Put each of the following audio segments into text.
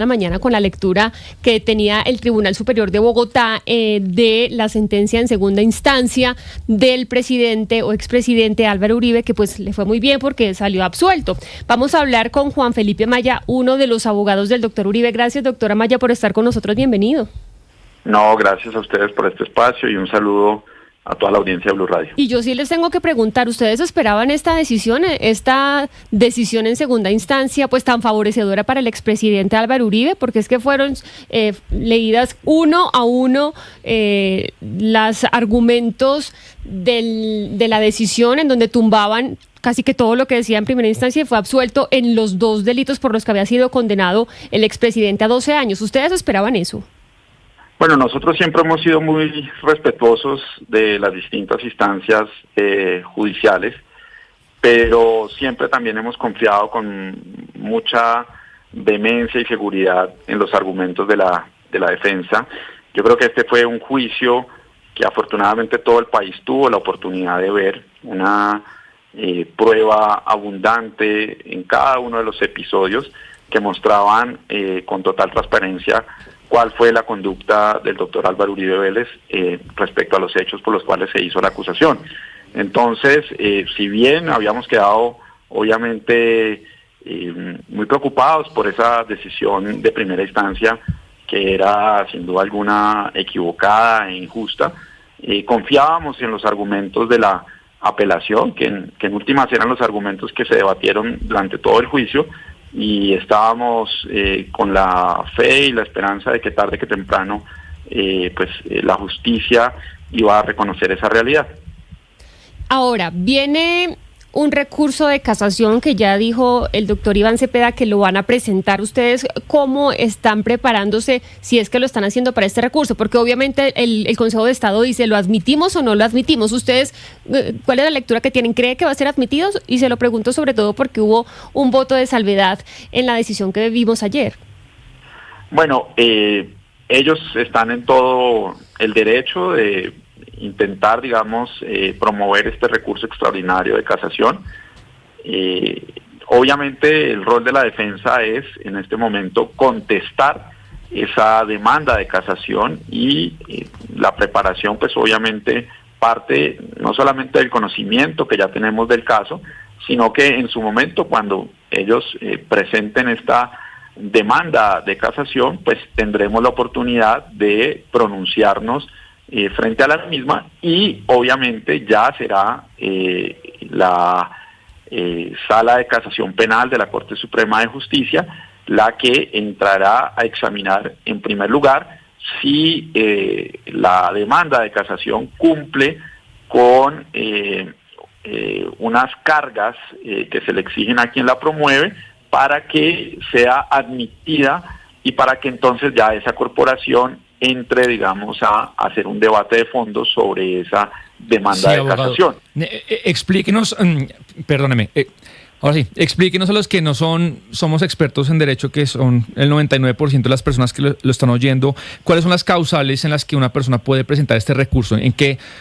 la mañana con la lectura que tenía el Tribunal Superior de Bogotá de la sentencia en segunda instancia del presidente o expresidente Álvaro Uribe, que pues le fue muy bien porque salió absuelto. Vamos a hablar con Juan Felipe Amaya, uno de los abogados del doctor Uribe. Gracias, doctor Amaya, por estar con nosotros. Bienvenido. No, gracias a ustedes por este espacio y un saludo a toda la audiencia de Blue Radio. Y yo sí les tengo que preguntar, ¿ustedes esperaban esta decisión en segunda instancia, pues tan favorecedora para el expresidente Álvaro Uribe? Porque es que fueron leídas uno a uno los argumentos de la decisión, en donde tumbaban casi que todo lo que decía en primera instancia, y fue absuelto en los dos delitos por los que había sido condenado el expresidente a 12 años. ¿Ustedes esperaban eso? Bueno, nosotros siempre hemos sido muy respetuosos de las distintas instancias judiciales, pero siempre también hemos confiado con mucha vehemencia y seguridad en los argumentos de la defensa. Yo creo que este fue un juicio que afortunadamente todo el país tuvo la oportunidad de ver, una prueba abundante en cada uno de los episodios que mostraban con total transparencia cuál fue la conducta del doctor Álvaro Uribe Vélez respecto a los hechos por los cuales se hizo la acusación. Entonces, si bien habíamos quedado obviamente muy preocupados por esa decisión de primera instancia, que era sin duda alguna equivocada e injusta, confiábamos en los argumentos de la apelación, que en últimas eran los argumentos que se debatieron durante todo el juicio, y estábamos con la fe y la esperanza de que tarde que temprano la justicia iba a reconocer esa realidad. Ahora, viene un recurso de casación que ya dijo el doctor Iván Cepeda que lo van a presentar. ¿Ustedes cómo están preparándose, si es que lo están haciendo, para este recurso? Porque obviamente el Consejo de Estado dice, ¿lo admitimos o no lo admitimos? ¿Ustedes cuál es la lectura que tienen? ¿Cree que va a ser admitido? Y se lo pregunto sobre todo porque hubo un voto de salvedad en la decisión que vimos ayer. Bueno, ellos están en todo el derecho de intentar, digamos, promover este recurso extraordinario de casación. Obviamente el rol de la defensa es, en este momento, contestar esa demanda de casación, y la preparación, pues obviamente, parte no solamente del conocimiento que ya tenemos del caso, sino que en su momento, cuando ellos presenten esta demanda de casación, pues tendremos la oportunidad de pronunciarnos frente a la misma, y obviamente ya será la Sala de Casación Penal de la Corte Suprema de Justicia la que entrará a examinar en primer lugar si la demanda de casación cumple con unas cargas que se le exigen a quien la promueve para que sea admitida, y para que entonces ya esa corporación entre, digamos, a hacer un debate de fondo sobre esa demanda de casación. Explíquenos, perdóneme, ahora sí, explíquenos a los que no somos expertos en derecho, que son el 99% de las personas que lo están oyendo, cuáles son las causales en las que una persona puede presentar este recurso,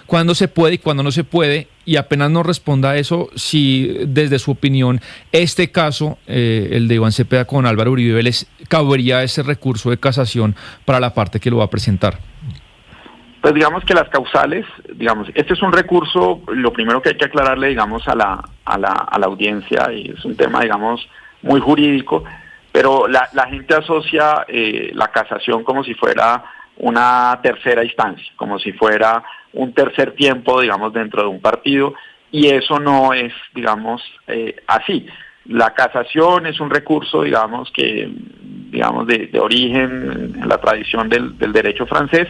cuándo se puede y cuándo no se puede, y apenas nos responda a eso, si desde su opinión este caso, el de Iván Cepeda con Álvaro Uribe Vélez, cabería ese recurso de casación para la parte que lo va a presentar. Pues digamos que las causales, este es un recurso, lo primero que hay que aclararle, digamos, a la audiencia, y es un tema, digamos, muy jurídico, pero la gente asocia la casación como si fuera una tercera instancia, como si fuera un tercer tiempo, digamos, dentro de un partido, y eso no es, digamos, así. La casación es un recurso, digamos, que, digamos, de origen en la tradición del derecho francés,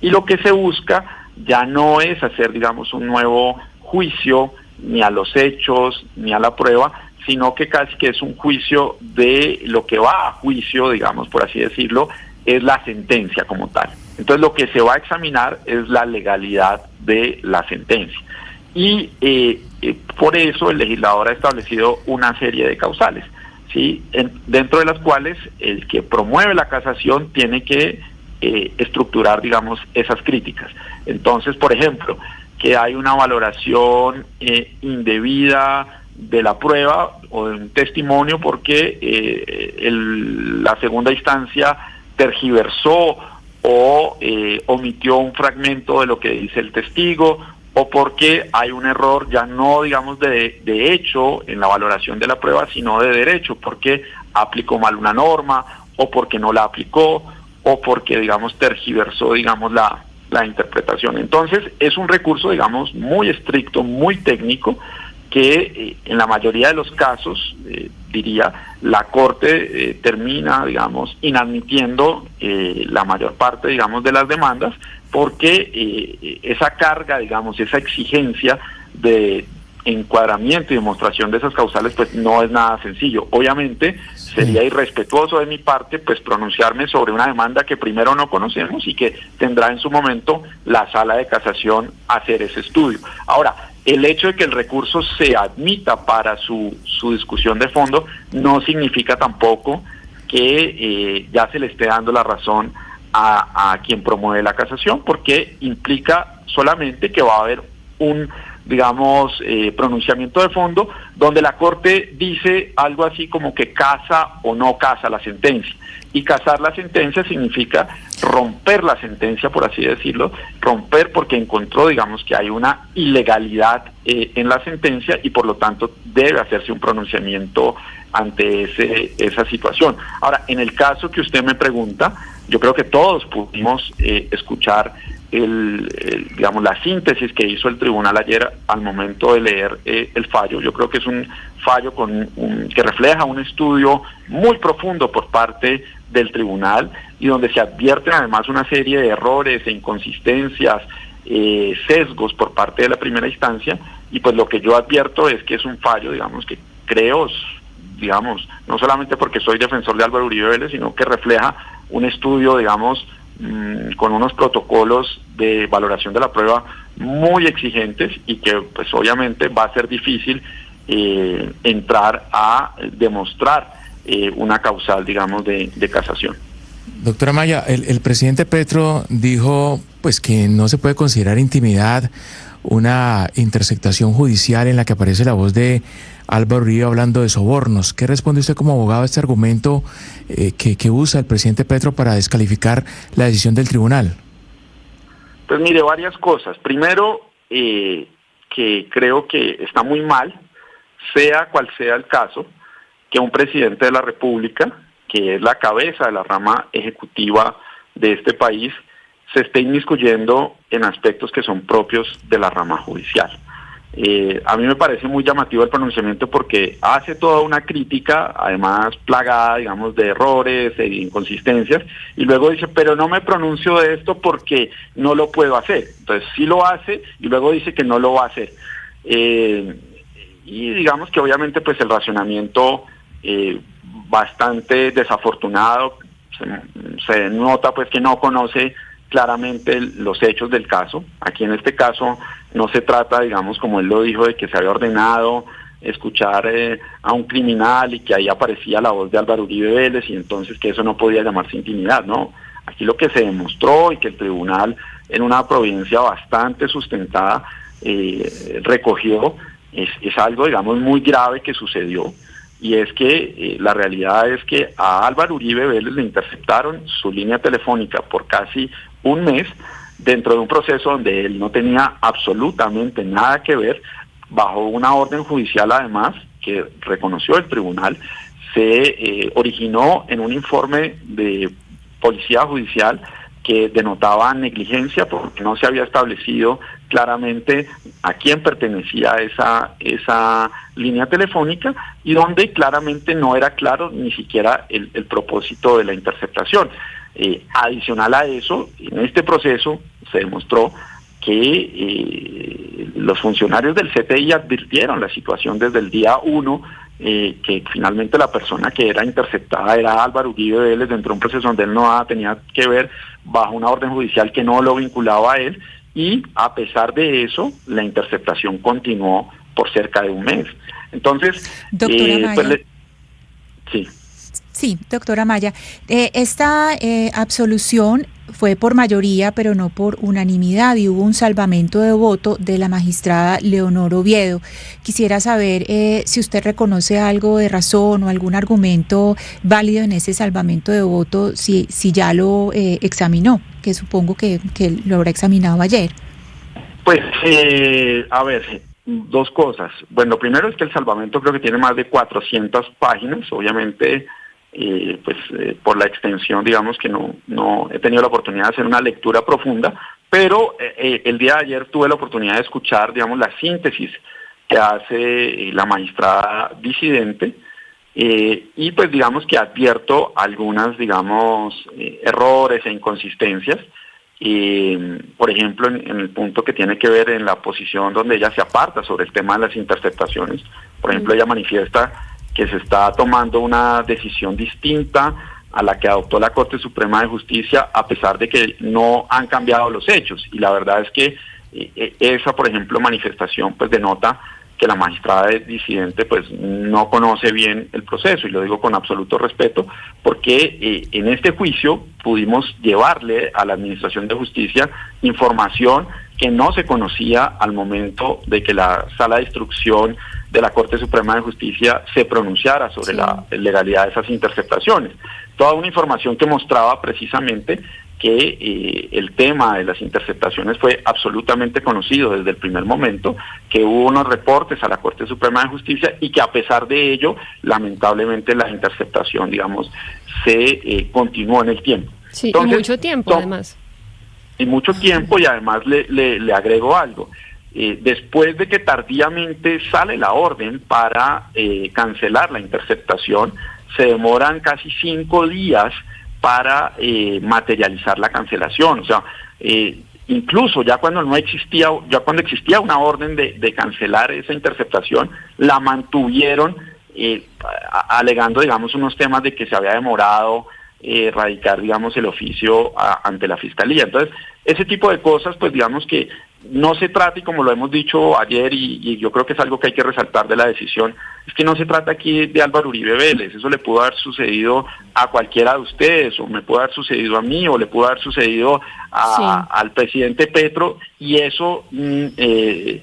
y lo que se busca ya no es hacer, digamos, un nuevo juicio ni a los hechos ni a la prueba, sino que casi que es un juicio de lo que va a juicio, digamos, por así decirlo, es la sentencia como tal. Entonces lo que se va a examinar es la legalidad de la sentencia. Y por eso el legislador ha establecido una serie de causales, ¿sí? Dentro de las cuales el que promueve la casación tiene que estructurar, digamos, esas críticas. Entonces, por ejemplo, que hay una valoración indebida de la prueba o de un testimonio porque la segunda instancia tergiversó o omitió un fragmento de lo que dice el testigo, o porque hay un error ya no, digamos, de hecho en la valoración de la prueba, sino de derecho, porque aplicó mal una norma, o porque no la aplicó, o porque, digamos, tergiversó, digamos, la interpretación. Entonces, es un recurso, digamos, muy estricto, muy técnico, que en la mayoría de los casos, diría, la Corte termina, digamos, inadmitiendo la mayor parte, digamos, de las demandas, porque esa carga, digamos, esa exigencia de encuadramiento y demostración de esas causales, pues no es nada sencillo. Obviamente sería irrespetuoso de mi parte, pues pronunciarme sobre una demanda que primero no conocemos y que tendrá en su momento la Sala de Casación hacer ese estudio. Ahora, el hecho de que el recurso se admita para su discusión de fondo no significa tampoco que ya se le esté dando la razón a quien promueve la casación, porque implica solamente que va a haber un, digamos, pronunciamiento de fondo donde la Corte dice algo así como que casa o no casa la sentencia. Y casar la sentencia significa romper la sentencia, por así decirlo, romper porque encontró, digamos, que hay una ilegalidad en la sentencia y por lo tanto debe hacerse un pronunciamiento ante esa situación. Ahora, en el caso que usted me pregunta, yo creo que todos pudimos escuchar digamos, la síntesis que hizo el tribunal ayer al momento de leer el fallo. Yo creo que es un fallo que refleja un estudio muy profundo por parte del tribunal y donde se advierten además una serie de errores e inconsistencias, sesgos por parte de la primera instancia, y pues lo que yo advierto es que es un fallo, digamos, que creo, digamos, no solamente porque soy defensor de Álvaro Uribe Vélez, sino que refleja un estudio, digamos, con unos protocolos de valoración de la prueba muy exigentes y que pues obviamente va a ser difícil entrar a demostrar una causal, digamos, de casación. Doctora Amaya, el presidente Petro dijo pues que no se puede considerar intimidad una interceptación judicial en la que aparece la voz de Álvaro Uribe hablando de sobornos. ¿Qué responde usted como abogado a este argumento que usa el presidente Petro para descalificar la decisión del tribunal? Pues mire, varias cosas. Primero, que creo que está muy mal, sea cual sea el caso, que un presidente de la República, que es la cabeza de la rama ejecutiva de este país, se esté inmiscuyendo en aspectos que son propios de la rama judicial. A mí me parece muy llamativo el pronunciamiento porque hace toda una crítica, además plagada, digamos, de errores e inconsistencias, y luego dice, pero no me pronuncio de esto porque no lo puedo hacer. Entonces sí lo hace y luego dice que no lo va a hacer. Y digamos que obviamente pues el razonamiento bastante desafortunado, se nota pues que no conoce claramente los hechos del caso. Aquí en este caso no se trata, digamos, como él lo dijo, de que se había ordenado escuchar a un criminal y que ahí aparecía la voz de Álvaro Uribe Vélez y entonces que eso no podía llamarse intimidad, ¿no? Aquí lo que se demostró y que el tribunal en una providencia bastante sustentada recogió es algo, digamos, muy grave que sucedió. Y es que la realidad es que a Álvaro Uribe Vélez le interceptaron su línea telefónica por casi un mes dentro de un proceso donde él no tenía absolutamente nada que ver, bajo una orden judicial además que reconoció el tribunal. Se originó en un informe de policía judicial que denotaba negligencia porque no se había establecido claramente a quién pertenecía esa línea telefónica y donde claramente no era claro ni siquiera el propósito de la interceptación. Adicional a eso, en este proceso se demostró que los funcionarios del CTI advirtieron la situación desde el día 1, que finalmente la persona que era interceptada era Álvaro Uribe Vélez dentro de un proceso donde él no tenía que ver, bajo una orden judicial que no lo vinculaba a él, y a pesar de eso la interceptación continuó por cerca de un mes. Entonces, Sí, doctora Amaya, esta absolución fue por mayoría, pero no por unanimidad, y hubo un salvamento de voto de la magistrada Leonor Oviedo. Quisiera saber si usted reconoce algo de razón o algún argumento válido en ese salvamento de voto, si ya lo examinó, que supongo que lo habrá examinado ayer. Pues, a ver, dos cosas. Bueno, lo primero es que el salvamento creo que tiene más de 400 páginas, obviamente. Por la extensión, digamos que no he tenido la oportunidad de hacer una lectura profunda, pero el día de ayer tuve la oportunidad de escuchar, digamos, la síntesis que hace la magistrada disidente, y pues digamos que advierto algunas, digamos, errores e inconsistencias, por ejemplo, en el punto que tiene que ver en la posición donde ella se aparta sobre el tema de las interceptaciones. Por ejemplo, ella manifiesta que se está tomando una decisión distinta a la que adoptó la Corte Suprema de Justicia, a pesar de que no han cambiado los hechos. Y la verdad es que esa, por ejemplo, manifestación pues denota que la magistrada disidente pues no conoce bien el proceso, y lo digo con absoluto respeto, porque en este juicio pudimos llevarle a la Administración de Justicia información que no se conocía al momento de que la Sala de Instrucción de la Corte Suprema de Justicia se pronunciara sobre la legalidad de esas interceptaciones. Toda una información que mostraba precisamente que el tema de las interceptaciones fue absolutamente conocido desde el primer momento, que hubo unos reportes a la Corte Suprema de Justicia y que a pesar de ello, lamentablemente la interceptación, digamos, se continuó en el tiempo. Sí, entonces, y mucho tiempo además. Y mucho tiempo, y además le agrego algo. Después de que tardíamente sale la orden para cancelar la interceptación, se demoran casi 5 días para materializar la cancelación. O sea, incluso ya cuando existía una orden de cancelar esa interceptación, la mantuvieron alegando, digamos, unos temas de que se había demorado radicar, digamos, el oficio ante la Fiscalía. Entonces, ese tipo de cosas, pues digamos que no se trata, y como lo hemos dicho ayer, y yo creo que es algo que hay que resaltar de la decisión, es que no se trata aquí de Álvaro Uribe Vélez. Eso le pudo haber sucedido a cualquiera de ustedes, o me pudo haber sucedido a mí, o le pudo haber sucedido al presidente Petro, y eso es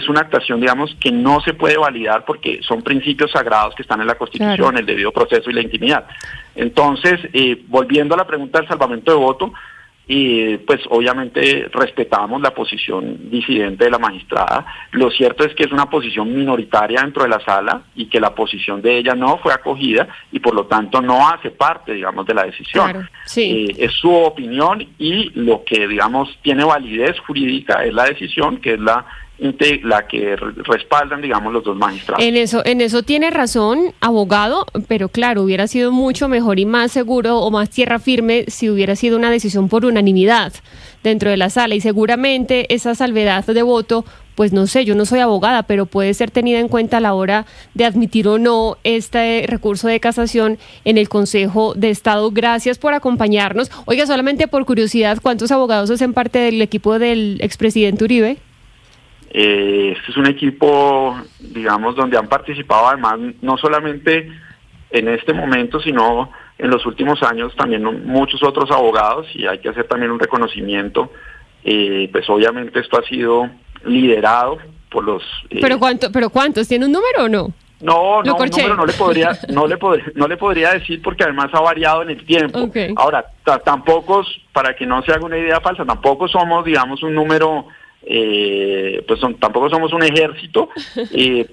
una actuación, digamos, que no se puede validar porque son principios sagrados que están en la Constitución, claro, el debido proceso y la intimidad. Entonces, volviendo a la pregunta del salvamento de voto, pues obviamente respetamos la posición disidente de la magistrada. Lo cierto es que es una posición minoritaria dentro de la sala y que la posición de ella no fue acogida y por lo tanto no hace parte, digamos, de la decisión. Claro, sí. Es su opinión, y lo que, digamos, tiene validez jurídica es la decisión, que es la que respaldan, digamos, los dos magistrados. En eso tiene razón, abogado, pero claro, hubiera sido mucho mejor y más seguro o más tierra firme si hubiera sido una decisión por unanimidad dentro de la sala, y seguramente esa salvedad de voto, pues no sé, yo no soy abogada, pero puede ser tenida en cuenta a la hora de admitir o no este recurso de casación en el Consejo de Estado. Gracias por acompañarnos. Oiga, solamente por curiosidad, ¿cuántos abogados hacen parte del equipo del expresidente Uribe? Este es un equipo, digamos, donde han participado además no solamente en este momento, sino en los últimos años también muchos otros abogados, y hay que hacer también un reconocimiento. Pues obviamente esto ha sido liderado por los... ¿Pero cuántos? ¿Tiene un número o no? No, un número no le podría decir, porque además ha variado en el tiempo. Okay. Ahora, tampoco, para que no se haga una idea falsa, tampoco somos, digamos, un número... tampoco somos un ejército,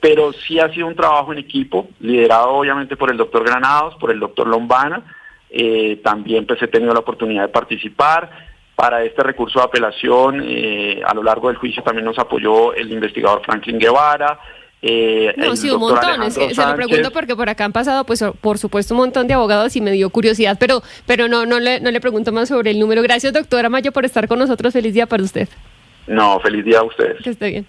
pero sí ha sido un trabajo en equipo, liderado obviamente por el doctor Granados, por el doctor Lombana. También pues he tenido la oportunidad de participar para este recurso de apelación. A lo largo del juicio también nos apoyó el investigador Franklin Guevara. No, sí, un montón. Es que se lo pregunto porque por acá han pasado, pues, por supuesto, un montón de abogados y me dio curiosidad, pero no le pregunto más sobre el número. Gracias, doctora Mayo, por estar con nosotros. Feliz día para usted. No, feliz día a ustedes. Que esté bien.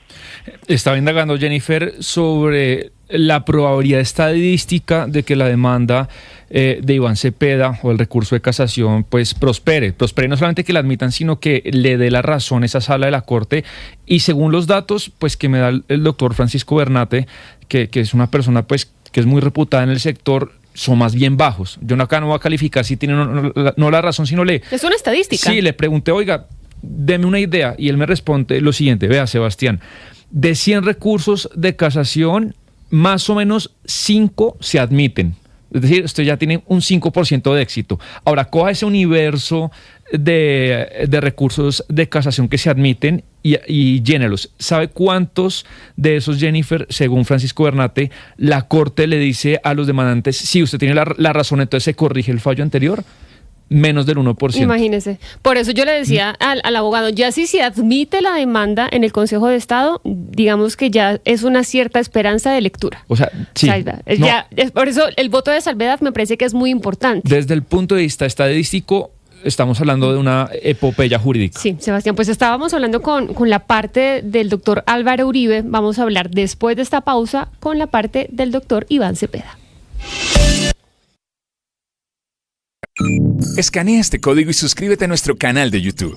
Estaba indagando, Jennifer, sobre la probabilidad estadística de que la demanda de Iván Cepeda o el recurso de casación pues prospere no solamente que la admitan, sino que le dé la razón a esa sala de la Corte. Y según los datos pues que me da el doctor Francisco Bernate, que es una persona pues que es muy reputada en el sector, son más bien bajos. Yo acá no voy a calificar si tiene no la razón, sino Es una estadística. Sí, le pregunté, oiga, deme una idea, y él me responde lo siguiente: vea, Sebastián, de 100 recursos de casación, más o menos 5 se admiten. Es decir, usted ya tiene un 5% de éxito. Ahora, coja ese universo de recursos de casación que se admiten y llénelos. ¿Sabe cuántos de esos, Jennifer, según Francisco Bernate, la Corte le dice a los demandantes, si usted tiene la razón, entonces se corrige el fallo anterior? Menos del 1%. Imagínese. Por eso yo le decía al abogado, ya si se admite la demanda en el Consejo de Estado, digamos que ya es una cierta esperanza de lectura. O sea, sí. Por eso el voto de salvedad me parece que es muy importante. Desde el punto de vista estadístico, estamos hablando de una epopeya jurídica. Sí, Sebastián, pues estábamos hablando con la parte del doctor Álvaro Uribe. Vamos a hablar después de esta pausa con la parte del doctor Iván Cepeda. Escanea este código y suscríbete a nuestro canal de YouTube.